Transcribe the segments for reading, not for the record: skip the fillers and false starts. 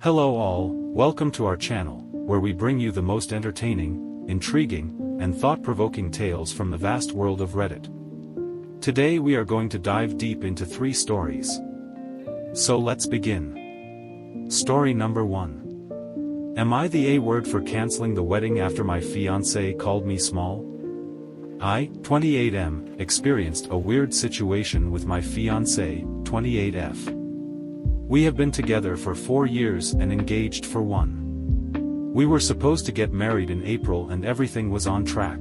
Hello all, welcome to our channel, where we bring you the most entertaining, intriguing, and thought-provoking tales from the vast world of Reddit. Today we are going to dive deep into 3 stories. So let's begin. Story number 1. Am I the A word for canceling the wedding after my fiancé called me small? I, 28M, experienced a weird situation with my fiancé, 28F. We have been together for 4 years and engaged for 1. We were supposed to get married in April and everything was on track.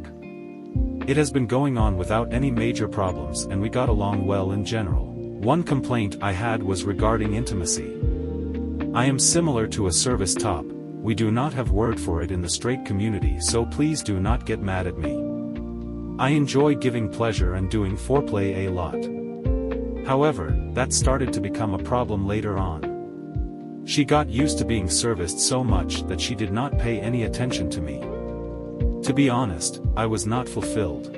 It has been going on without any major problems and we got along well in general. One complaint I had was regarding intimacy. I am similar to a service top, we do not have word for it in the straight community, so please do not get mad at me. I enjoy giving pleasure and doing foreplay a lot. However, that started to become a problem later on. She got used to being serviced so much that she did not pay any attention to me. To be honest, I was not fulfilled.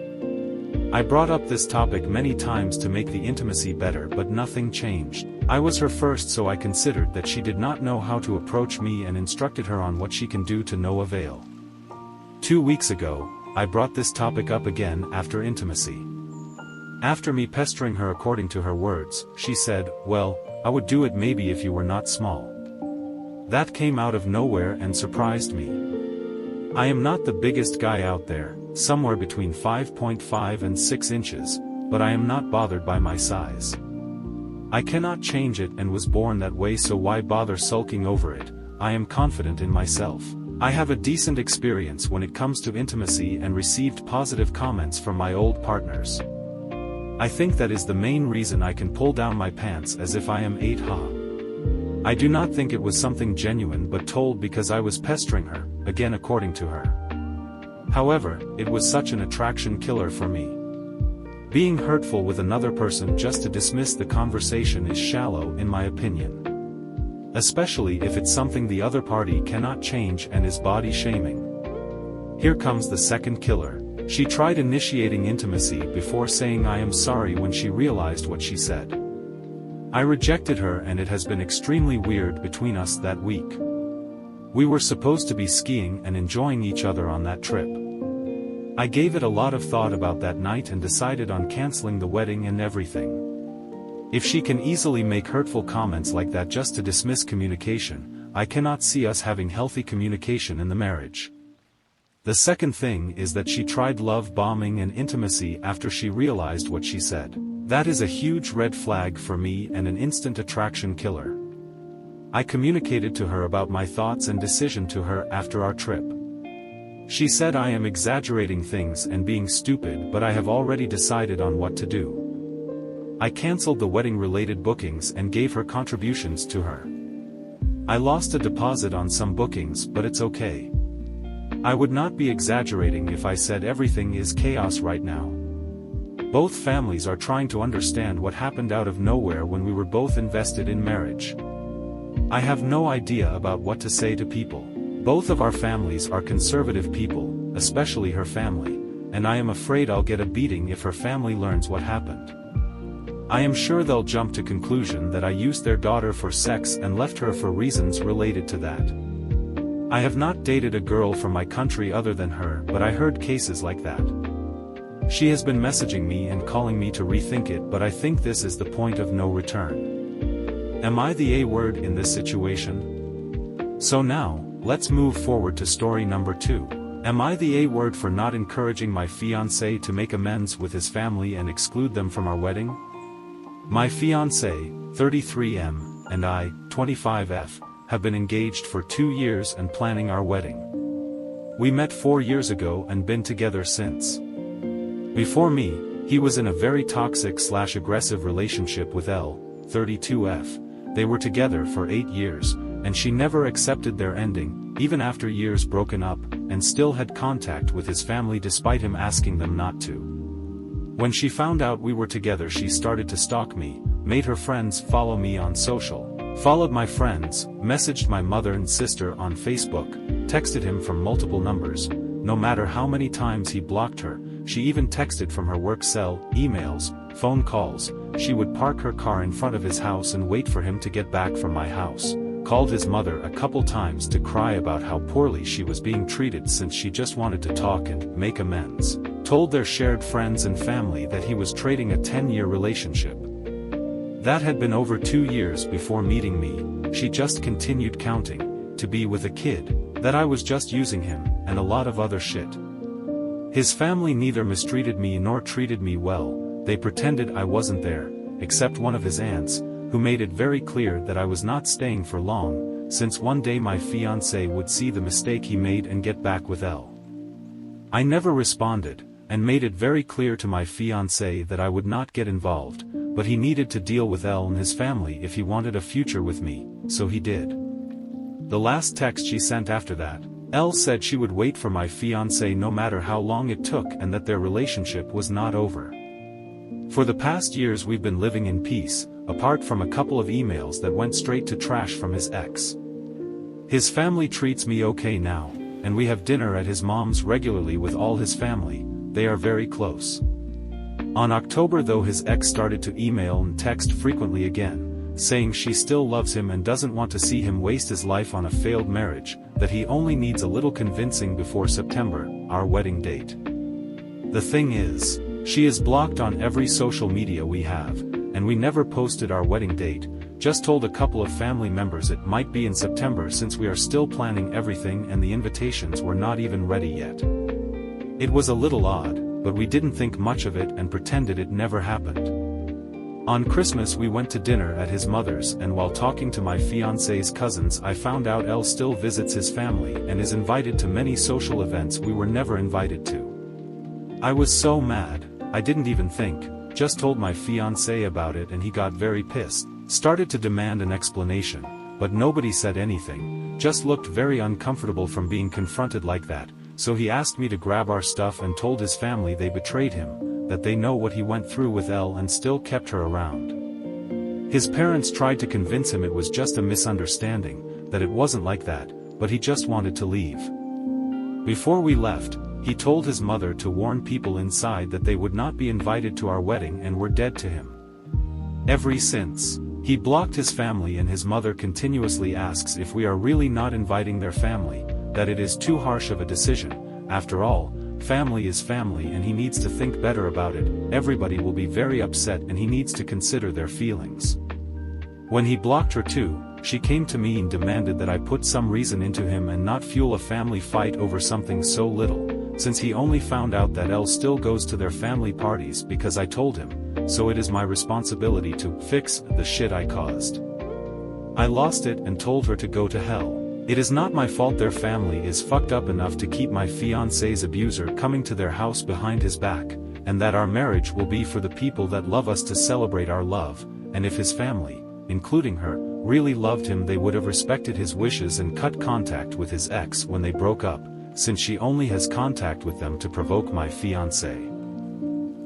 I brought up this topic many times to make the intimacy better, but nothing changed. I was her first, so I considered that she did not know how to approach me and instructed her on what she can do to no avail. 2 weeks ago, I brought this topic up again after intimacy. After me pestering her according to her words, she said, "Well, I would do it maybe if you were not small." That came out of nowhere and surprised me. I am not the biggest guy out there, somewhere between 5.5 and 6 inches, but I am not bothered by my size. I cannot change it and was born that way, so why bother sulking over it? I am confident in myself. I have a decent experience when it comes to intimacy and received positive comments from my old partners. I think that is the main reason I can pull down my pants as if I am 8 I do not think it was something genuine but told because I was pestering her, again according to her. However, it was such an attraction killer for me. Being hurtful with another person just to dismiss the conversation is shallow in my opinion. Especially if it's something the other party cannot change and is body shaming. Here comes the second killer. She tried initiating intimacy before saying I am sorry when she realized what she said. I rejected her and it has been extremely weird between us that week. We were supposed to be skiing and enjoying each other on that trip. I gave it a lot of thought about that night and decided on canceling the wedding and everything. If she can easily make hurtful comments like that just to dismiss communication, I cannot see us having healthy communication in the marriage. The second thing is that she tried love bombing and intimacy after she realized what she said. That is a huge red flag for me and an instant attraction killer. I communicated to her about my thoughts and decision to her after our trip. She said I am exaggerating things and being stupid, but I have already decided on what to do. I cancelled the wedding-related bookings and gave her contributions to her. I lost a deposit on some bookings, but it's okay. I would not be exaggerating if I said everything is chaos right now. Both families are trying to understand what happened out of nowhere when we were both invested in marriage. I have no idea about what to say to people. Both of our families are conservative people, especially her family, and I am afraid I'll get a beating if her family learns what happened. I am sure they'll jump to conclusion that I used their daughter for sex and left her for reasons related to that. I have not dated a girl from my country other than her, but I heard cases like that. She has been messaging me and calling me to rethink it, but I think this is the point of no return. Am I the A word in this situation? So now, let's move forward to story number 2. Am I the A word for not encouraging my fiancé to make amends with his family and exclude them from our wedding? My fiancé, 33M, and I, 25F, have been engaged for 2 years and planning our wedding. We met 4 years ago and been together since. Before me, he was in a very toxic/aggressive relationship with L, 32F. They were together for 8 years, and she never accepted their ending, even after years broken up, and still had contact with his family despite him asking them not to. When she found out we were together, she started to stalk me, made her friends follow me on social, followed my friends, messaged my mother and sister on Facebook, texted him from multiple numbers. No matter how many times he blocked her, she even texted from her work cell, emails, phone calls. She would park her car in front of his house and wait for him to get back from my house, called his mother a couple times to cry about how poorly she was being treated since she just wanted to talk and make amends, told their shared friends and family that he was trading a 10-year relationship. That had been over 2 years before meeting me. She just continued counting, to be with a kid, that I was just using him, and a lot of other shit. His family neither mistreated me nor treated me well. They pretended I wasn't there, except one of his aunts, who made it very clear that I was not staying for long, since one day my fiancé would see the mistake he made and get back with Elle. I never responded, and made it very clear to my fiancé that I would not get involved, but he needed to deal with Elle and his family if he wanted a future with me, so he did. The last text she sent after that, Elle said she would wait for my fiancé no matter how long it took and that their relationship was not over. For the past years we've been living in peace, apart from a couple of emails that went straight to trash from his ex. His family treats me okay now, and we have dinner at his mom's regularly with all his family. They are very close. On October though his ex started to email and text frequently again, saying she still loves him and doesn't want to see him waste his life on a failed marriage, that he only needs a little convincing before September, our wedding date. The thing is, she is blocked on every social media we have, and we never posted our wedding date, just told a couple of family members it might be in September since we are still planning everything and the invitations were not even ready yet. It was a little odd, but we didn't think much of it and pretended it never happened. On Christmas we went to dinner at his mother's and while talking to my fiancé's cousins I found out Elle still visits his family and is invited to many social events we were never invited to. I was so mad, I didn't even think, just told my fiancé about it and he got very pissed, started to demand an explanation, but nobody said anything, just looked very uncomfortable from being confronted like that. So he asked me to grab our stuff and told his family they betrayed him, that they know what he went through with Elle and still kept her around. His parents tried to convince him it was just a misunderstanding, that it wasn't like that, but he just wanted to leave. Before we left, he told his mother to warn people inside that they would not be invited to our wedding and were dead to him. Ever since, he blocked his family and his mother continuously asks if we are really not inviting their family, that it is too harsh of a decision. After all, family is family and he needs to think better about it. Everybody will be very upset and he needs to consider their feelings. When he blocked her too, she came to me and demanded that I put some reason into him and not fuel a family fight over something so little, since he only found out that Elle still goes to their family parties because I told him, so it is my responsibility to fix the shit I caused. I lost it and told her to go to hell. It is not my fault their family is fucked up enough to keep my fiancé's abuser coming to their house behind his back, and that our marriage will be for the people that love us to celebrate our love, and if his family, including her, really loved him they would have respected his wishes and cut contact with his ex when they broke up, since she only has contact with them to provoke my fiancé.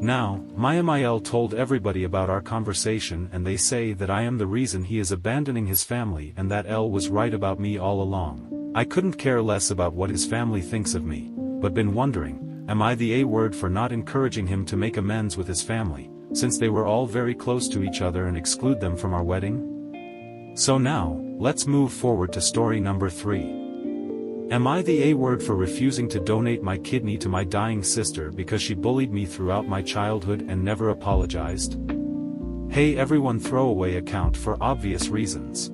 Now, Elle told everybody about our conversation and they say that I am the reason he is abandoning his family and that Elle was right about me all along. I couldn't care less about what his family thinks of me, but been wondering, am I the A-word for not encouraging him to make amends with his family, since they were all very close to each other and exclude them from our wedding? So now, let's move forward to story number 3. Am I the A-word for refusing to donate my kidney to my dying sister because she bullied me throughout my childhood and never apologized? Hey everyone, throwaway account for obvious reasons.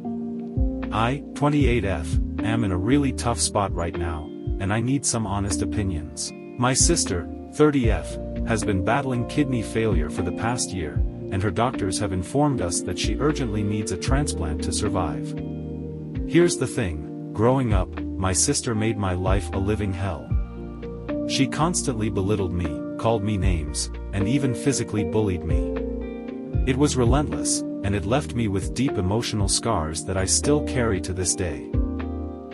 I, 28F, am in a really tough spot right now, and I need some honest opinions. My sister, 30F, has been battling kidney failure for the past year, and her doctors have informed us that she urgently needs a transplant to survive. Here's the thing, growing up, my sister made my life a living hell. She constantly belittled me, called me names, and even physically bullied me. It was relentless, and it left me with deep emotional scars that I still carry to this day.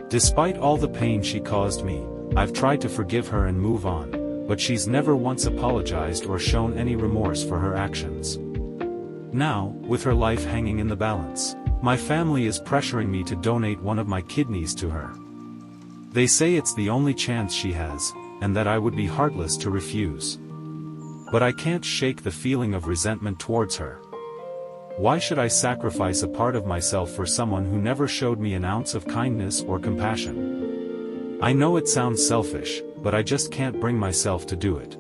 Despite all the pain she caused me, I've tried to forgive her and move on, but she's never once apologized or shown any remorse for her actions. Now, with her life hanging in the balance, my family is pressuring me to donate one of my kidneys to her. They say it's the only chance she has, and that I would be heartless to refuse. But I can't shake the feeling of resentment towards her. Why should I sacrifice a part of myself for someone who never showed me an ounce of kindness or compassion? I know it sounds selfish, but I just can't bring myself to do it.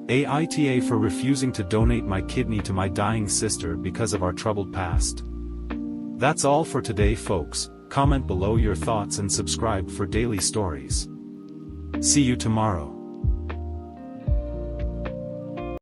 AITA for refusing to donate my kidney to my dying sister because of our troubled past. That's all for today, folks. Comment below your thoughts and subscribe for daily stories. See you tomorrow.